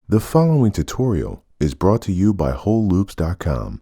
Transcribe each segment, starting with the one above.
The following tutorial is brought to you by WholeLoops.com.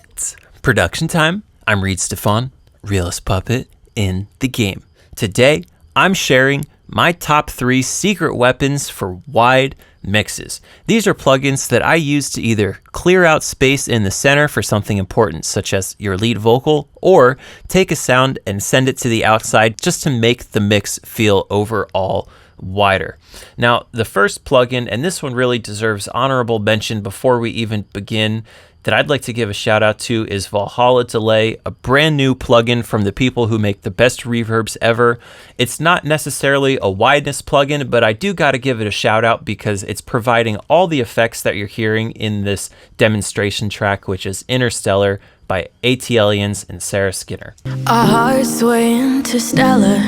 It's production time. I'm Reid Stefan, realest puppet in the game. Today, I'm sharing my top 3 secret weapons for wide mixes. These are plugins that I use to either clear out space in the center for something important, such as your lead vocal, or take a sound and send it to the outside just to make the mix feel overall wider. Now, the first plugin, and this one really deserves honorable mention before we even begin, that I'd like to give a shout out to is Valhalla Delay, a brand new plugin from the people who make the best reverbs ever. It's not necessarily a wideness plugin, but I do got to give it a shout out because it's providing all the effects that you're hearing in this demonstration track, which is Interstellar by ATLIENS and SARA Skinner. Our hearts sway Interstellar.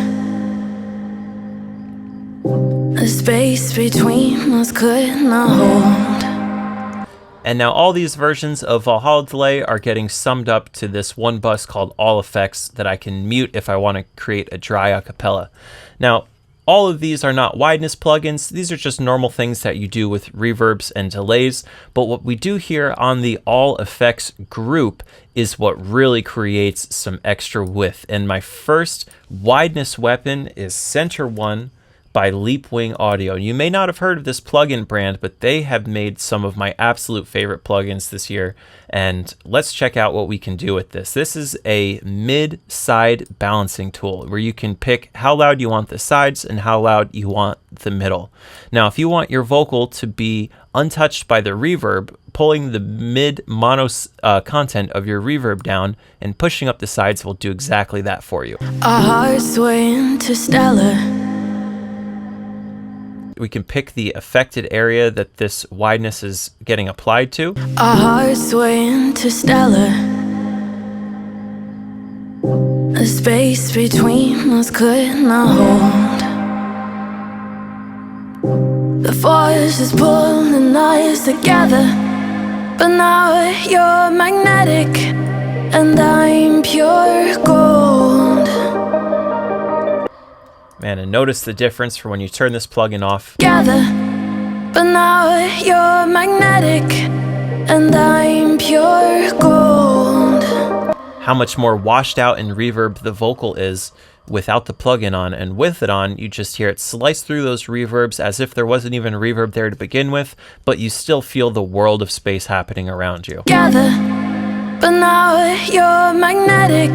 The space between us could not hold. And now all these versions of Valhalla Delay are getting summed up to this one bus called All Effects that I can mute if I want to create a dry acapella. Now, all of these are not wideness plugins. These are just normal things that you do with reverbs and delays. But what we do here on the All Effects group is what really creates some extra width. And my first wideness weapon is Center One by Leapwing Audio. You may not have heard of this plugin brand, but they have made some of my absolute favorite plugins this year. And let's check out what we can do with this. This is a mid-side balancing tool where you can pick how loud you want the sides and how loud you want the middle. Now, if you want your vocal to be untouched by the reverb, pulling the mid-mono content of your reverb down and pushing up the sides will do exactly that for you. Our hearts sway Interstellar. We can pick the affected area that this wideness is getting applied to. Our hearts sway Interstellar. The space between us could not hold. The force is pulling us together, but now you're magnetic and I'm pure gold. Man, and notice the difference from when you turn this plugin off. Together, but now you're magnetic and I'm pure gold. How much more washed out in reverb the vocal is without the plugin on, and with it on, you just hear it slice through those reverbs as if there wasn't even reverb there to begin with, but you still feel the world of space happening around you. Together, but now you're magnetic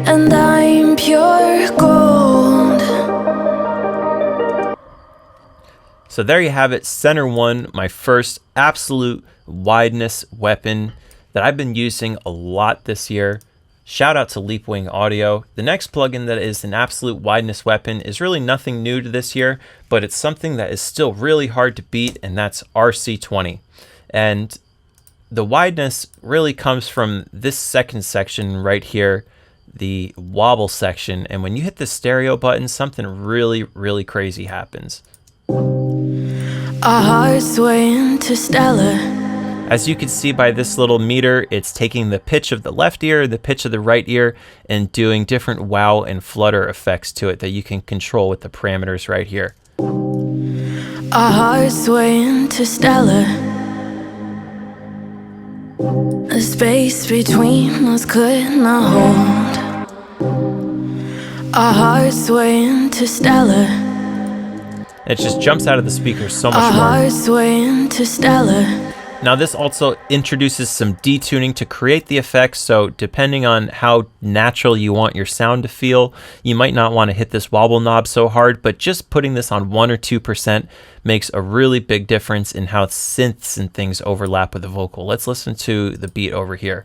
and I'm pure gold. So there you have it, Center One, my first absolute wideness weapon that I've been using a lot this year. Shout out to Leapwing Audio. The next plugin that is an absolute wideness weapon is really nothing new to this year, but it's something that is still really hard to beat, and that's RC20. And the wideness really comes from this second section right here, the wobble section. And when you hit the stereo button, something really, really crazy happens. Our hearts sway Interstellar. As you can see by this little meter, it's taking the pitch of the left ear, the pitch of the right ear, and doing different wow and flutter effects to it that you can control with the parameters right here. Our hearts sway Interstellar. The space between us could not hold. Our hearts sway Interstellar. It just jumps out of the speakers so much Our more. hearts sway Interstellar. Now this also introduces some detuning to create the effects, so depending on how natural you want your sound to feel, you might not want to hit this wobble knob so hard, but just putting this on 1 or 2% makes a really big difference in how synths and things overlap with the vocal. Let's listen to the beat over here.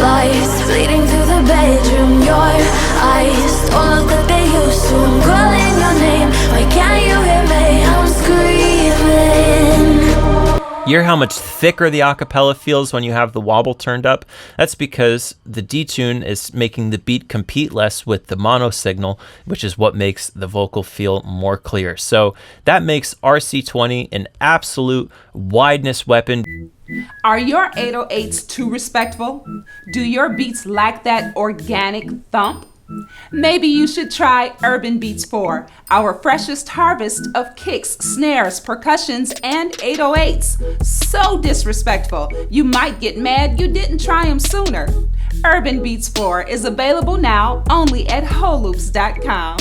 Lights bleeding through the bedroom. Your eyes don't look like they used to. I'm calling your name. Why can't you hear me? I'm screaming. You hear how much thicker the acapella feels when you have the wobble turned up? That's because the detune is making the beat compete less with the mono signal, which is what makes the vocal feel more clear. So that makes RC20 an absolute wideness weapon. Are your 808s too respectful? Do your beats lack that organic thump? Maybe you should try Urban Beats 4, our freshest harvest of kicks, snares, percussions, and 808s. So disrespectful, you might get mad you didn't try them sooner. Urban Beats 4 is available now only at holoops.com.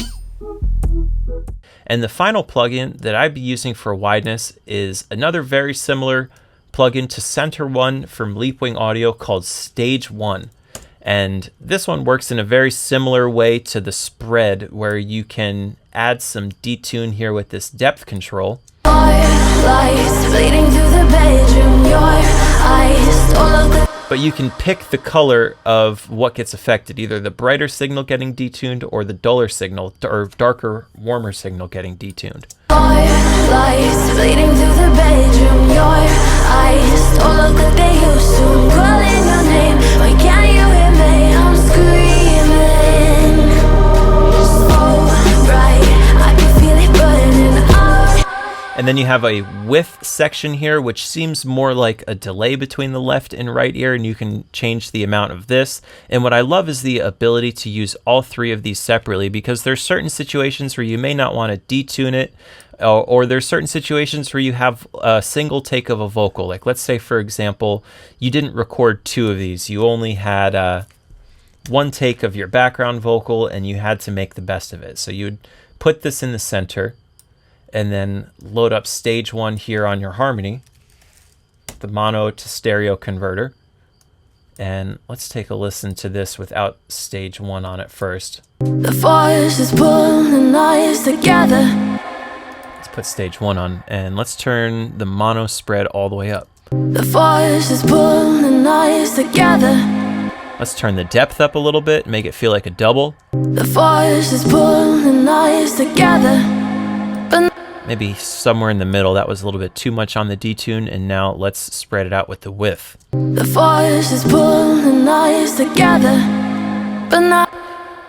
And the final plugin that I'd be using for wideness is another very similar plugin to SaRA from Leapwing Audio called StageOne. And this one works in a very similar way to the spread, where you can add some detune here with this depth control. But you can pick the color of what gets affected, either the brighter signal getting detuned or the duller signal, or darker, warmer signal getting detuned. And then you have a width section here, which seems more like a delay between the left and right ear, and you can change the amount of this. And what I love is the ability to use all three of these separately, because there's certain situations where you may not want to detune it, or there's certain situations where you have a single take of a vocal. Like, let's say, for example, you didn't record two of these. You only had one take of your background vocal, and you had to make the best of it. So you would put this in the center, and then load up StageOne here on your harmony, the mono to stereo converter. And let's take a listen to this without StageOne on it first. The force is pulling us together. Let's put StageOne on, and let's turn the mono spread all the way up. The force is pulling us together. Let's turn the depth up a little bit, make it feel like a double. The force is pulling us together. Maybe somewhere in the middle. That was a little bit too much on the detune, and now let's spread it out with the width. The force is pulling us together, but not.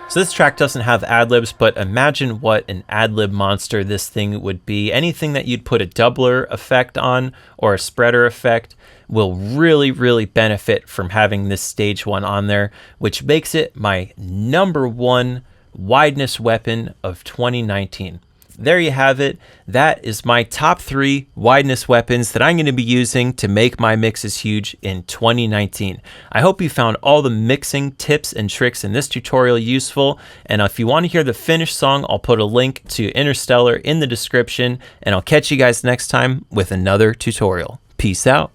So this track doesn't have ad-libs, but imagine what an ad-lib monster this thing would be. Anything that you'd put a doubler effect on or a spreader effect will really, really benefit from having this StageOne on there, which makes it my #1 wideness weapon of 2019. There you have it. That is my top 3 wideness weapons that I'm going to be using to make my mixes huge in 2019. I hope you found all the mixing tips and tricks in this tutorial useful. And if you want to hear the finished song, I'll put a link to Interstellar in the description. And I'll catch you guys next time with another tutorial. Peace out.